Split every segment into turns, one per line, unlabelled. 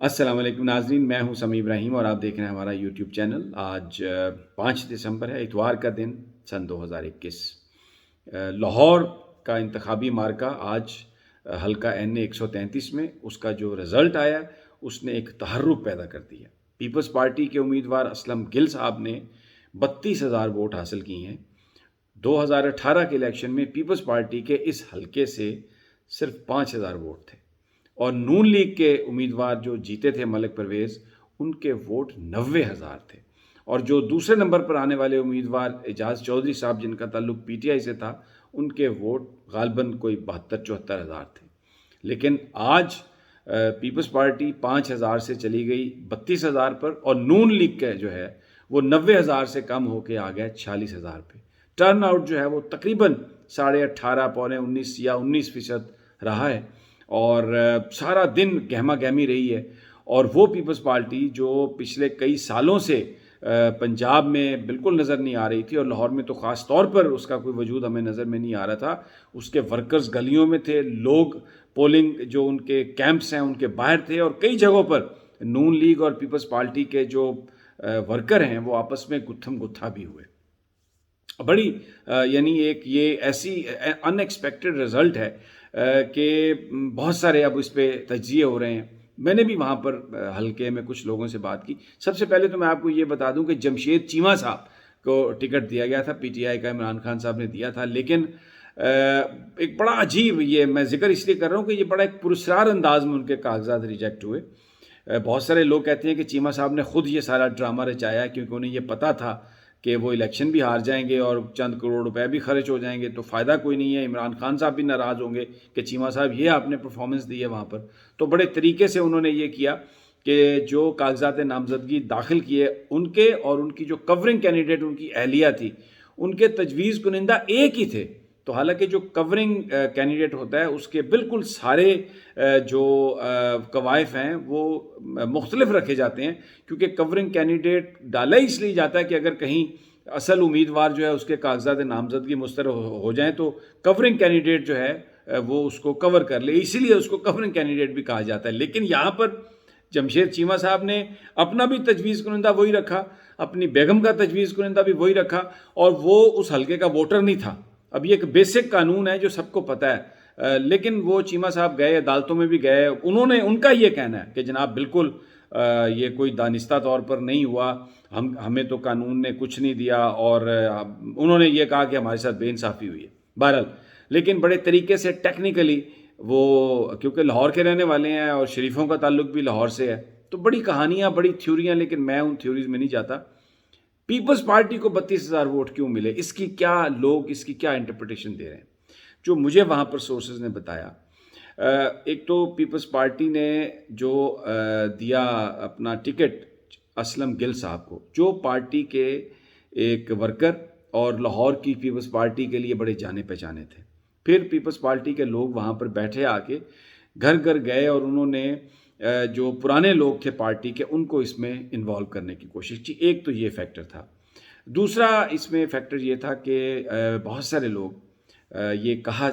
السلام علیکم ناظرین، میں ہوں سمیع ابراہیم اور آپ دیکھ رہے ہیں ہمارا یوٹیوب چینل۔ آج 5 دسمبر ہے، اتوار کا دن، سن 2021۔ لاہور کا انتخابی مارکہ آج حلقہ این 133 میں اس کا جو رزلٹ آیا اس نے ایک تحرک پیدا کر دیا۔ پیپلز پارٹی کے امیدوار اسلم گل صاحب نے 32,000 ووٹ حاصل کی ہیں۔ 2018 کے الیکشن میں پیپلز پارٹی کے اس حلقے سے صرف 5,000 ووٹ تھے، اور نون لیگ کے امیدوار جو جیتے تھے ملک پرویز، ان کے ووٹ 90,000 تھے، اور جو دوسرے نمبر پر آنے والے امیدوار اعجاز چودھری صاحب جن کا تعلق پی ٹی آئی سے تھا، ان کے ووٹ غالباً کوئی 72-74 ہزار تھے۔ لیکن آج پیپلز پارٹی 5,000 سے چلی گئی 32,000 پر، اور نون لیگ کا جو ہے وہ 90,000 سے کم ہو کے آ گیا 46,000 پہ۔ ٹرن آؤٹ جو ہے وہ تقریباً 18.5 پونے 19 یا 19% رہا ہے، اور سارا دن گہما گہمی رہی ہے۔ اور وہ پیپلز پارٹی جو پچھلے کئی سالوں سے پنجاب میں بالکل نظر نہیں آ رہی تھی، اور لاہور میں تو خاص طور پر اس کا کوئی وجود ہمیں نظر میں نہیں آ رہا تھا، اس کے ورکرز گلیوں میں تھے، لوگ پولنگ جو ان کے کیمپس ہیں ان کے باہر تھے، اور کئی جگہوں پر نون لیگ اور پیپلز پارٹی کے جو ورکر ہیں وہ آپس میں گتھم گتھا بھی ہوئے۔ بڑی یعنی ایک یہ ایسی ان ایکسپیکٹڈ رزلٹ ہے کہ بہت سارے اب اس پہ تجزیے ہو رہے ہیں۔ میں نے بھی وہاں پر حلقے میں کچھ لوگوں سے بات کی۔ سب سے پہلے تو میں آپ کو یہ بتا دوں کہ جمشید چیمہ صاحب کو ٹکٹ دیا گیا تھا، پی ٹی آئی کا عمران خان صاحب نے دیا تھا، لیکن ایک بڑا عجیب، یہ میں ذکر اس لیے کر رہا ہوں کہ یہ بڑا ایک پراسرار انداز میں ان کے کاغذات ریجیکٹ ہوئے۔ بہت سارے لوگ کہتے ہیں کہ چیمہ صاحب نے خود یہ سارا ڈرامہ رچایا، کیونکہ انہیں یہ پتہ تھا کہ وہ الیکشن بھی ہار جائیں گے اور چند کروڑ روپے بھی خرچ ہو جائیں گے، تو فائدہ کوئی نہیں ہے۔ عمران خان صاحب بھی ناراض ہوں گے کہ چیمہ صاحب یہ آپ نے پرفارمنس دی ہے وہاں پر، تو بڑے طریقے سے انہوں نے یہ کیا کہ جو کاغذات نامزدگی داخل کیے ان کے اور ان کی جو کورنگ کینڈیڈیٹ ان کی اہلیہ تھی، ان کے تجویز کنندہ ایک ہی تھے۔ تو حالانکہ جو کورنگ کینڈیڈیٹ ہوتا ہے اس کے بالکل سارے جو قوائف ہیں وہ مختلف رکھے جاتے ہیں، کیونکہ کورنگ کینڈیڈیٹ ڈالا اس لیے جاتا ہے کہ اگر کہیں اصل امیدوار جو ہے اس کے کاغذات نامزدگی مسترد ہو جائیں تو کورنگ کینڈیڈیٹ جو ہے وہ اس کو کور کر لے، اسی لیے اس کو کورنگ کینڈیڈیٹ بھی کہا جاتا ہے۔ لیکن یہاں پر جمشید چیمہ صاحب نے اپنا بھی تجویز کنندہ وہی رکھا، اپنی بیگم کا تجویز کنندہ بھی وہی رکھا، اور وہ اس حلقے کا ووٹر نہیں تھا۔ اب یہ ایک بیسک قانون ہے جو سب کو پتہ ہے، لیکن وہ چیمہ صاحب گئے، عدالتوں میں بھی گئے، ان کا یہ کہنا ہے کہ جناب بالکل یہ کوئی دانستہ طور پر نہیں ہوا، ہمیں تو قانون نے کچھ نہیں دیا، اور انہوں نے یہ کہا کہ ہمارے ساتھ بے انصافی ہوئی ہے۔ بہرحال لیکن بڑے طریقے سے ٹیکنیکلی وہ، کیونکہ لاہور کے رہنے والے ہیں اور شریفوں کا تعلق بھی لاہور سے ہے، تو بڑی کہانیاں، بڑی تھیوریاں، لیکن میں ان تھیوریز میں نہیں جاتا۔ پیپلز پارٹی کو 32,000 ووٹ کیوں ملے، اس کی کیا لوگ اس کی کیا انٹرپریٹیشن دے رہے ہیں؟ جو مجھے وہاں پر سورسز نے بتایا، ایک تو پیپلز پارٹی نے جو دیا اپنا ٹکٹ اسلم گل صاحب کو، جو پارٹی کے ایک ورکر اور لاہور کی پیپلز پارٹی کے لیے بڑے جانے پہچانے تھے۔ پھر پیپلز پارٹی کے لوگ وہاں پر بیٹھے آ کے گھر گھر گئے، اور انہوں نے جو پرانے لوگ تھے پارٹی کے ان کو اس میں انوالو کرنے کی کوشش کی۔ ایک تو یہ فیکٹر تھا۔ دوسرا اس میں فیکٹر یہ تھا کہ بہت سارے لوگ یہ کہا،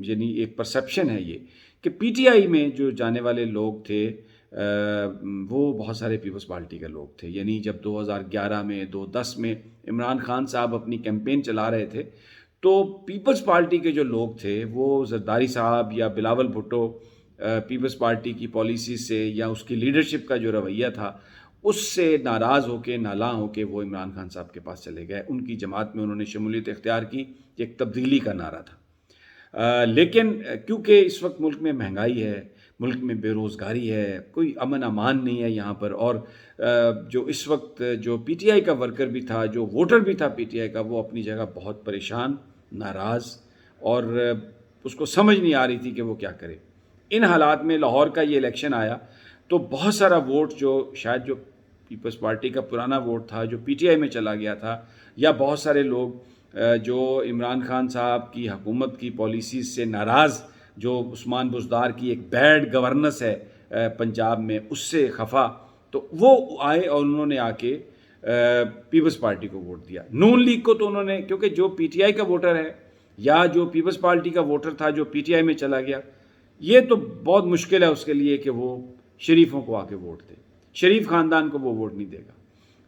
یعنی ایک پرسیپشن ہے یہ کہ پی ٹی آئی میں جو جانے والے لوگ تھے وہ بہت سارے پیپلز پارٹی کے لوگ تھے۔ یعنی جب 2011 میں 2010 میں عمران خان صاحب اپنی کیمپین چلا رہے تھے، تو پیپلز پارٹی کے جو لوگ تھے وہ زرداری صاحب یا بلاول بھٹو، پیپلز پارٹی کی پالیسی سے یا اس کی لیڈرشپ کا جو رویہ تھا اس سے ناراض ہو کے، نالاں ہو کے وہ عمران خان صاحب کے پاس چلے گئے۔ ان کی جماعت میں انہوں نے شمولیت اختیار کی، ایک تبدیلی کا نعرہ تھا۔ لیکن کیونکہ اس وقت ملک میں مہنگائی ہے، ملک میں بے روزگاری ہے، کوئی امن امان نہیں ہے یہاں پر، اور جو اس وقت جو پی ٹی آئی کا ورکر بھی تھا، جو ووٹر بھی تھا پی ٹی آئی کا، وہ اپنی جگہ بہت پریشان، ناراض، اور اس کو سمجھ نہیں آ رہی تھی کہ وہ کیا کرے۔ ان حالات میں لاہور کا یہ الیکشن آیا تو بہت سارا ووٹ جو شاید جو پیپلز پارٹی کا پرانا ووٹ تھا جو پی ٹی آئی میں چلا گیا تھا، یا بہت سارے لوگ جو عمران خان صاحب کی حکومت کی پالیسیز سے ناراض، جو عثمان بزدار کی ایک بیڈ گورننس ہے پنجاب میں، اس سے خفا، تو وہ آئے اور انہوں نے آ کے پیپلز پارٹی کو ووٹ دیا۔ نون لیگ کو تو انہوں نے، کیونکہ جو پی ٹی آئی کا ووٹر ہے یا جو پیپلز پارٹی کا ووٹر تھا جو پی ٹی آئی میں چلا گیا، یہ تو بہت مشکل ہے اس کے لیے کہ وہ شریفوں کو آ کے ووٹ دے، شریف خاندان کو وہ ووٹ نہیں دے گا۔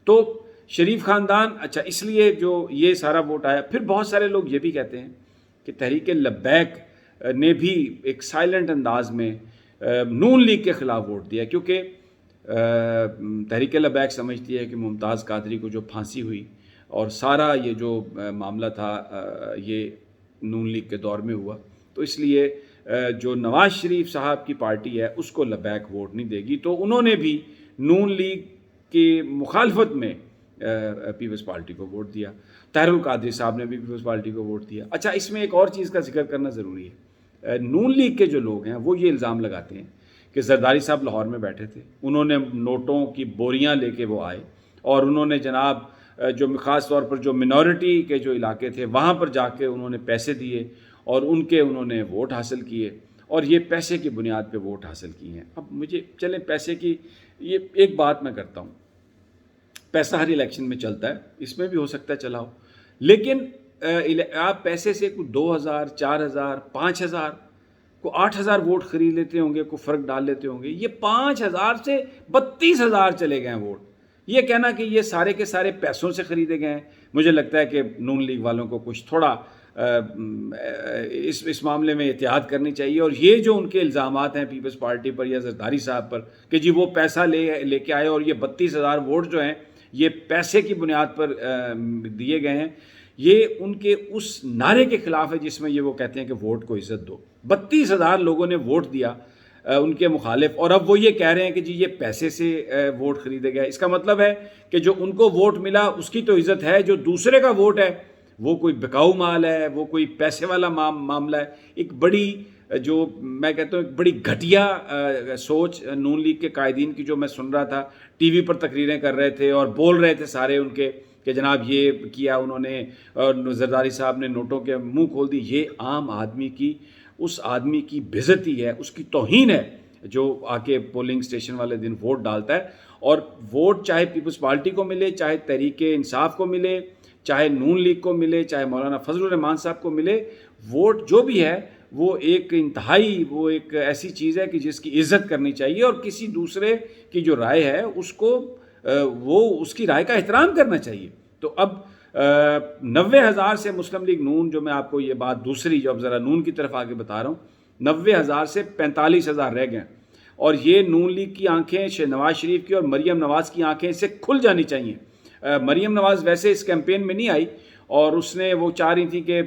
تو شریف خاندان، اچھا اس لیے جو یہ سارا ووٹ آیا۔ پھر بہت سارے لوگ یہ بھی کہتے ہیں کہ تحریک لبیک نے بھی ایک سائلنٹ انداز میں نون لیگ کے خلاف ووٹ دیا، کیونکہ تحریک لبیک سمجھتی ہے کہ ممتاز قادری کو جو پھانسی ہوئی اور سارا یہ جو معاملہ تھا یہ نون لیگ کے دور میں ہوا، تو اس لیے جو نواز شریف صاحب کی پارٹی ہے اس کو لبیک ووٹ نہیں دے گی، تو انہوں نے بھی نون لیگ کی مخالفت میں پیپلز پارٹی کو ووٹ دیا۔ طاہر القادری صاحب نے بھی پیپلز پارٹی کو ووٹ دیا۔ اچھا اس میں ایک اور چیز کا ذکر کرنا ضروری ہے، نون لیگ کے جو لوگ ہیں وہ یہ الزام لگاتے ہیں کہ زرداری صاحب لاہور میں بیٹھے تھے، انہوں نے نوٹوں کی بوریاں لے کے وہ آئے اور انہوں نے جناب جو خاص طور پر جو منورٹی کے جو علاقے تھے وہاں پر جا کے انہوں نے پیسے دیے اور انہوں نے ووٹ حاصل کیے، اور یہ پیسے کی بنیاد پہ ووٹ حاصل کیے ہیں۔ اب مجھے چلیں پیسے کی یہ ایک بات میں کرتا ہوں، پیسہ ہر الیکشن میں چلتا ہے، اس میں بھی ہو سکتا ہے چلا ہو، لیکن آپ پیسے سے کوئی 2000 4000 5000 کو 8000 ووٹ خرید لیتے ہوں گے، کو فرق ڈال لیتے ہوں گے، یہ 5000 سے 32000 چلے گئے ہیں ووٹ۔ یہ کہنا کہ یہ سارے کے سارے پیسوں سے خریدے گئے ہیں، مجھے لگتا ہے کہ نون لیگ والوں کو کچھ تھوڑا اس معاملے میں احتیاط کرنی چاہیے، اور یہ جو ان کے الزامات ہیں پیپلز پارٹی پر یا زرداری صاحب پر کہ جی وہ پیسہ لے کے آئے اور یہ 32000 ووٹ جو ہیں یہ پیسے کی بنیاد پر دیے گئے ہیں، یہ ان کے اس نعرے کے خلاف ہے جس میں یہ وہ کہتے ہیں کہ ووٹ کو عزت دو۔ 32000 لوگوں نے ووٹ دیا ان کے مخالف، اور اب وہ یہ کہہ رہے ہیں کہ جی یہ پیسے سے ووٹ خریدے گئے۔ اس کا مطلب ہے کہ جو ان کو ووٹ ملا اس کی تو عزت ہے، جو دوسرے کا ووٹ ہے وہ کوئی بکاؤ مال ہے، وہ کوئی پیسے والا معاملہ ہے۔ ایک بڑی جو میں کہتا ہوں ایک بڑی گھٹیا سوچ نون لیگ کے قائدین کی جو میں سن رہا تھا، ٹی وی پر تقریریں کر رہے تھے اور بول رہے تھے سارے ان کے کہ جناب یہ کیا انہوں نے، اور زرداری صاحب نے نوٹوں کے منہ کھول دی۔ یہ عام آدمی کی، اس آدمی کی بےعزتی ہے، اس کی توہین ہے جو آ کے پولنگ اسٹیشن والے دن ووٹ ڈالتا ہے، اور ووٹ چاہے پیپلز پارٹی کو ملے، چاہے تحریک انصاف کو ملے، چاہے نون لیگ کو ملے، چاہے مولانا فضل الرحمان صاحب کو ملے، ووٹ جو بھی ہے وہ ایک انتہائی وہ ایک ایسی چیز ہے کہ جس کی عزت کرنی چاہیے، اور کسی دوسرے کی جو رائے ہے اس کو وہ اس کی رائے کا احترام کرنا چاہیے۔ تو اب 90,000 سے مسلم لیگ نون، جو میں آپ کو یہ بات دوسری جو اب ذرا نون کی طرف آگے بتا رہا ہوں، 90,000 سے 45,000 رہ گئے، اور یہ نون لیگ کی آنکھیں نواز شریف کی اور مریم نواز کی آنکھیں اس سے کھل جانی چاہیے۔ مریم نواز ویسے اس کیمپین میں نہیں آئی، اور اس نے وہ چاہ رہی تھی کہ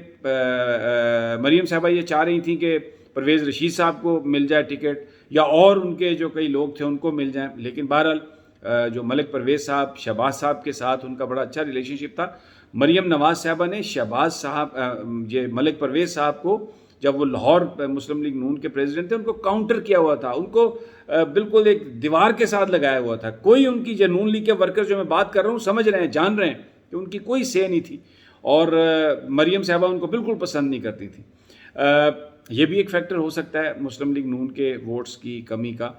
مریم صاحبہ یہ چاہ رہی تھیں کہ پرویز رشید صاحب کو مل جائے ٹکٹ، یا اور ان کے جو کئی لوگ تھے ان کو مل جائیں، لیکن بہرحال جو ملک پرویز صاحب شہباز صاحب کے ساتھ ان کا بڑا اچھا ریلیشن شپ تھا۔ مریم نواز صاحبہ نے شہباز صاحب یہ ملک پرویز صاحب کو جب وہ لاہور مسلم لیگ نون کے پریزیڈنٹ تھے ان کو کاؤنٹر کیا ہوا تھا، ان کو بالکل ایک دیوار کے ساتھ لگایا ہوا تھا۔ کوئی ان کی جو نون لیگ کے ورکر جو میں بات کر رہا ہوں سمجھ رہے ہیں، جان رہے ہیں کہ ان کی کوئی سے نہیں تھی، اور مریم صاحبہ ان کو بالکل پسند نہیں کرتی تھی۔ یہ بھی ایک فیکٹر ہو سکتا ہے مسلم لیگ نون کے ووٹس کی کمی کا۔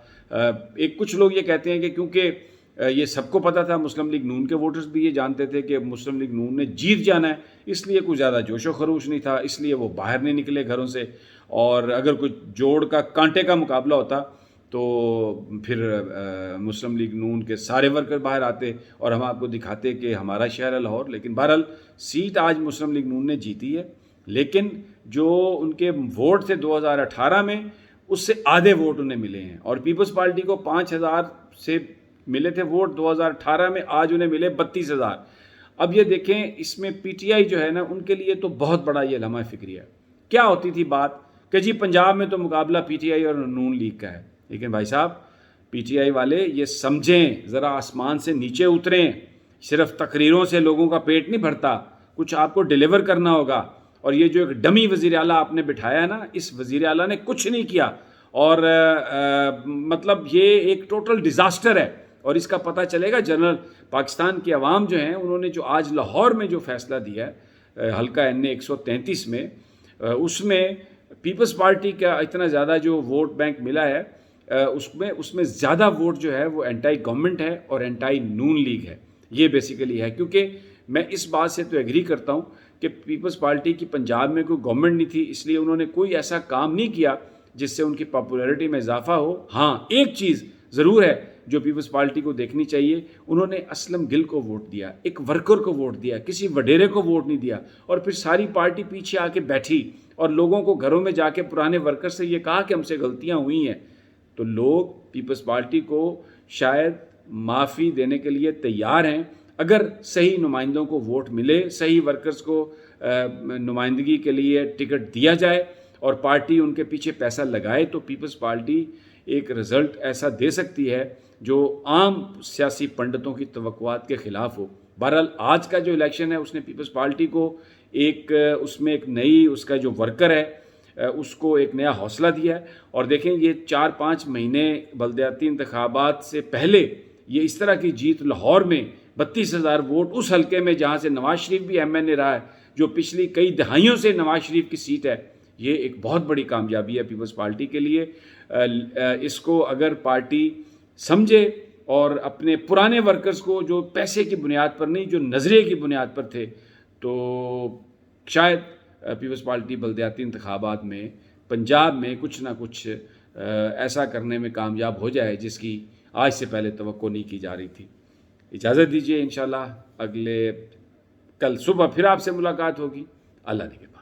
کچھ لوگ یہ کہتے ہیں کہ کیونکہ یہ سب کو پتہ تھا، مسلم لیگ نون کے ووٹرز بھی یہ جانتے تھے کہ مسلم لیگ نون نے جیت جانا ہے، اس لیے کوئی زیادہ جوش و خروش نہیں تھا، اس لیے وہ باہر نہیں نکلے گھروں سے، اور اگر کوئی جوڑ کا کانٹے کا مقابلہ ہوتا تو پھر مسلم لیگ نون کے سارے ورکر باہر آتے اور ہم آپ کو دکھاتے کہ ہمارا شہر ہے لاہور۔ لیکن بہرحال سیٹ آج مسلم لیگ نون نے جیتی ہے، لیکن جو ان کے ووٹ تھے 2018 میں اس سے آدھے ووٹ انہیں ملے ہیں، اور پیپلز پارٹی کو 5000 سے ملے تھے ووٹ 2018 میں، آج انہیں ملے 32,000۔ اب یہ دیکھیں اس میں پی ٹی آئی جو ہے نا ان کے لیے تو بہت بڑا یہ لمحہ فکری ہے۔ کیا ہوتی تھی بات کہ جی پنجاب میں تو مقابلہ پی ٹی آئی اور نون لیگ کا ہے، لیکن بھائی صاحب پی ٹی آئی والے یہ سمجھیں، ذرا آسمان سے نیچے اتریں، صرف تقریروں سے لوگوں کا پیٹ نہیں بھرتا، کچھ آپ کو ڈیلیور کرنا ہوگا۔ اور یہ جو ایک ڈمی وزیر اعلیٰ آپ نے بٹھایا ہے نا، اس وزیر اعلیٰ نے کچھ نہیں کیا، اور مطلب یہ ایک ٹوٹل ڈیزاسٹر ہے، اور اس کا پتہ چلے گا جنرل پاکستان کی عوام جو ہیں انہوں نے جو آج لاہور میں جو فیصلہ دیا ہے حلقہ این اے 133 میں، اس میں پیپلز پارٹی کا اتنا زیادہ جو ووٹ بینک ملا ہے، اس میں زیادہ ووٹ جو ہے وہ اینٹائی گورنمنٹ ہے اور اینٹائی نون لیگ ہے۔ یہ بیسیکلی ہے، کیونکہ میں اس بات سے تو ایگری کرتا ہوں کہ پیپلز پارٹی کی پنجاب میں کوئی گورنمنٹ نہیں تھی، اس لیے انہوں نے کوئی ایسا کام نہیں کیا جس سے ان کی پاپولیرٹی میں اضافہ ہو۔ ہاں ایک چیز ضرور ہے جو پیپلز پارٹی کو دیکھنی چاہیے، انہوں نے اسلم گل کو ووٹ دیا، ایک ورکر کو ووٹ دیا، کسی وڈیرے کو ووٹ نہیں دیا، اور پھر ساری پارٹی پیچھے آ کے بیٹھی اور لوگوں کو گھروں میں جا کے پرانے ورکر سے یہ کہا کہ ہم سے غلطیاں ہوئی ہیں۔ تو لوگ پیپلز پارٹی کو شاید معافی دینے کے لیے تیار ہیں اگر صحیح نمائندوں کو ووٹ ملے، صحیح ورکرز کو نمائندگی کے لیے ٹکٹ دیا جائے اور پارٹی ان کے پیچھے پیسہ لگائے، تو پیپلز پارٹی ایک رزلٹ ایسا دے سکتی ہے جو عام سیاسی پنڈتوں کی توقعات کے خلاف ہو۔ بہرحال آج کا جو الیکشن ہے اس نے پیپلز پارٹی کو اس میں ایک نئی اس کا جو ورکر ہے اس کو ایک نیا حوصلہ دیا ہے۔ اور دیکھیں یہ 4-5 مہینے بلدیاتی انتخابات سے پہلے یہ اس طرح کی جیت لاہور میں 32,000 ووٹ اس حلقے میں جہاں سے نواز شریف بھی ایم این اے رہا ہے، جو پچھلی کئی دہائیوں سے نواز شریف کی سیٹ ہے، یہ ایک بہت بڑی کامیابی ہے پیپلز پارٹی کے لیے۔ اس کو اگر پارٹی سمجھے اور اپنے پرانے ورکرز کو جو پیسے کی بنیاد پر نہیں، جو نظریے کی بنیاد پر تھے، تو شاید پیپلز پارٹی بلدیاتی انتخابات میں پنجاب میں کچھ نہ کچھ ایسا کرنے میں کامیاب ہو جائے جس کی آج سے پہلے توقع نہیں کی جا رہی تھی۔ اجازت دیجیے، انشاءاللہ کل صبح پھر آپ سے ملاقات ہوگی۔ اللہ نگہبان۔